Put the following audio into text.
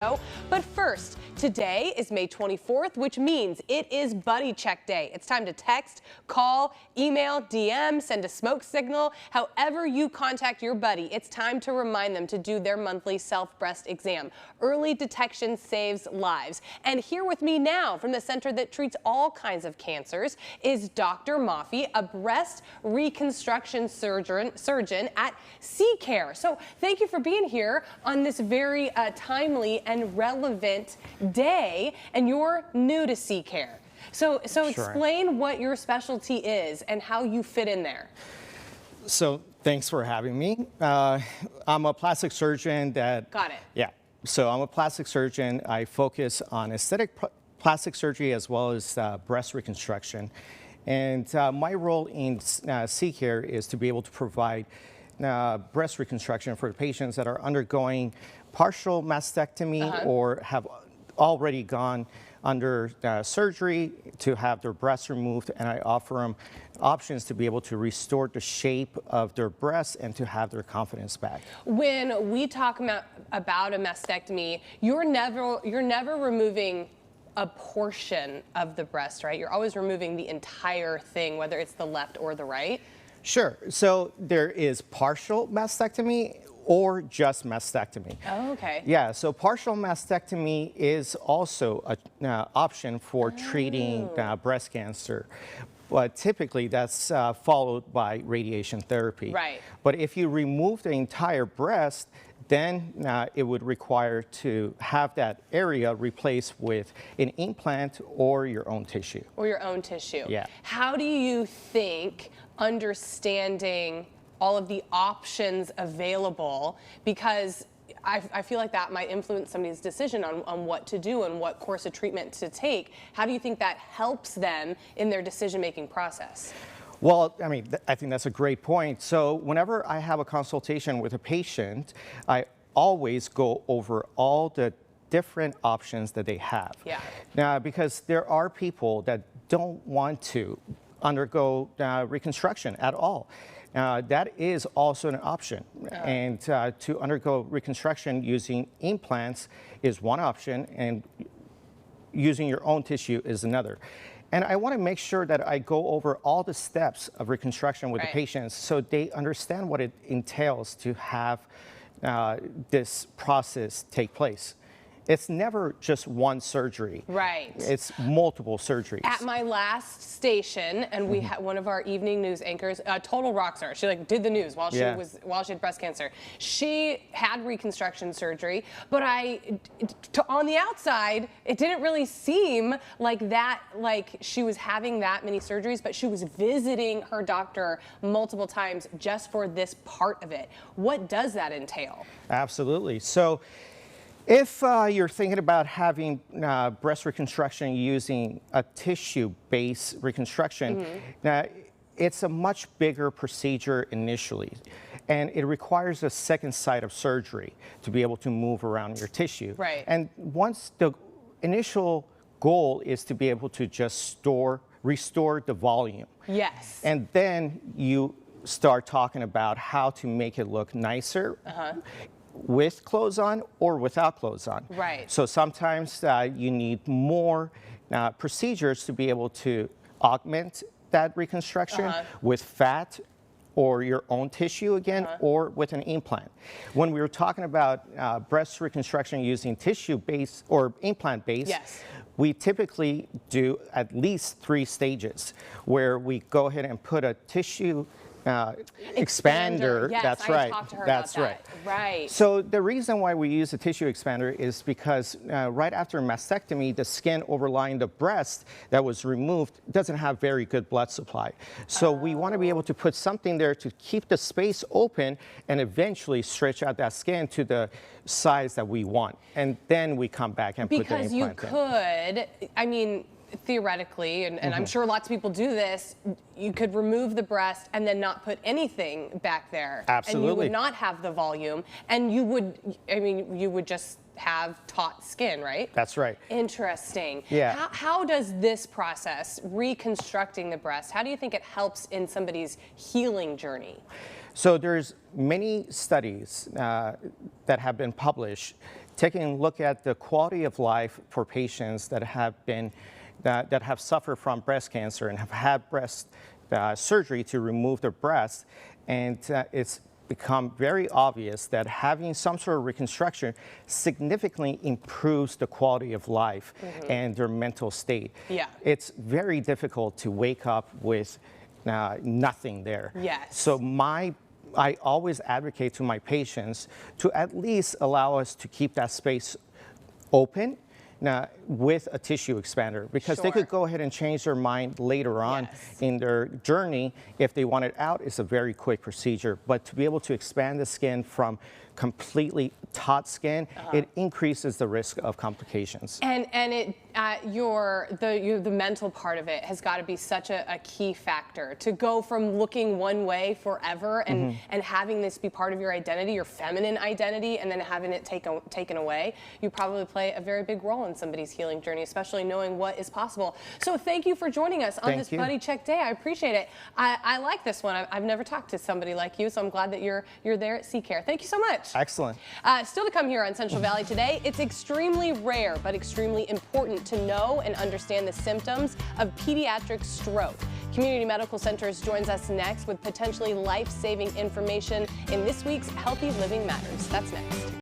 But first, today is May 24th, which means it is Buddy Check Day. It's time to text, call, email, DM, send a smoke signal. However you contact your buddy, it's time to remind them to do their monthly self-breast exam. Early detection saves lives. And here with me now from the center that treats all kinds of cancers is Dr. Mafi, a breast reconstruction surgeon at cCARE. So thank you for being here on this very timely and relevant day, and you're new to cCARE. So Sure. Explain what your specialty is and how you fit in there. So thanks for having me. I'm a plastic surgeon that... Got it. Yeah. So I'm a plastic surgeon. I focus on aesthetic plastic surgery as well as breast reconstruction. And my role in cCARE is to be able to provide breast reconstruction for patients that are undergoing partial mastectomy or have already gone under surgery to have their breasts removed, and I offer them options to be able to restore the shape of their breasts and to have their confidence back. When we talk about a mastectomy, you're never removing a portion of the breast, right? You're always removing the entire thing, whether it's the left or the right. Sure. So there is partial mastectomy or just mastectomy. Oh, okay. Yeah, so partial mastectomy is also an option for treating breast cancer. But typically that's followed by radiation therapy. Right. But if you remove the entire breast, then it would require to have that area replaced with an implant or your own tissue. Or your own tissue. Yeah. How do you think understanding all of the options available, because I feel like that might influence somebody's decision on what to do and what course of treatment to take. How do you think that helps them in their decision-making process? Well, I mean, I think that's a great point. So whenever I have a consultation with a patient, I always go over all the different options that they have. Yeah. Now, because there are people that don't want to undergo reconstruction at all. That is also an option. And to undergo reconstruction using implants is one option, and using your own tissue is another. And I want to make sure that I go over all the steps of reconstruction with the patients so they understand what it entails to have this process take place. It's never just one surgery. Right. It's multiple surgeries. At my last station, and we had one of our evening news anchors, total rock star. She did the news while she had breast cancer. She had reconstruction surgery, but on the outside, it didn't really seem like she was having that many surgeries, but she was visiting her doctor multiple times just for this part of it. What does that entail? Absolutely. So, if you're thinking about having breast reconstruction using a tissue-based reconstruction, it's a much bigger procedure initially, and it requires a second site of surgery to be able to move around your tissue. Right. And once the initial goal is to be able to just restore the volume. Yes. And then you start talking about how to make it look nicer. With clothes on or without clothes on. Right. So sometimes you need more procedures to be able to augment that reconstruction with fat or your own tissue again, or with an implant. When we were talking about breast reconstruction using tissue-based or implant-based, we typically do at least 3 stages where we go ahead and put a tissue expander. Yes, that's I right. talked to her That's about right. That. Right. So the reason why we use a tissue expander is because right after mastectomy, the skin overlying the breast that was removed doesn't have very good blood supply. So we want to be able to put something there to keep the space open and eventually stretch out that skin to the size that we want. And then we come back and put the implant in. Because you could, I mean, theoretically, and I'm sure lots of people do this, you could remove the breast and then not put anything back there. Absolutely. And you would not have the volume, and you would just have taut skin, right? That's right. Interesting. Yeah. How does this process, reconstructing the breast, how do you think it helps in somebody's healing journey? So there's many studies that have been published taking a look at the quality of life for patients that have suffered from breast cancer and have had breast surgery to remove their breasts, and it's become very obvious that having some sort of reconstruction significantly improves the quality of life and their mental state. Yeah. It's very difficult to wake up with nothing there. Yes. So I always advocate to my patients to at least allow us to keep that space open with a tissue expander, because they could go ahead and change their mind later on in their journey. If they want it out, it's a very quick procedure. But to be able to expand the skin from completely taut skin, it increases the risk of complications. And it the mental part of it has got to be such a key factor, to go from looking one way forever and having this be part of your identity, your feminine identity, and then having it taken away. You probably play a very big role in somebody's healing journey, especially knowing what is possible. So thank you for joining us on this Buddy Check Day. I appreciate it. I like this one. I've never talked to somebody like you, so I'm glad that you're there at cCARE. Thank you so much. Excellent. Still to come here on Central Valley today, it's extremely rare but extremely important to know and understand the symptoms of pediatric stroke. Community Medical Centers joins us next with potentially life-saving information in this week's Healthy Living Matters. That's next.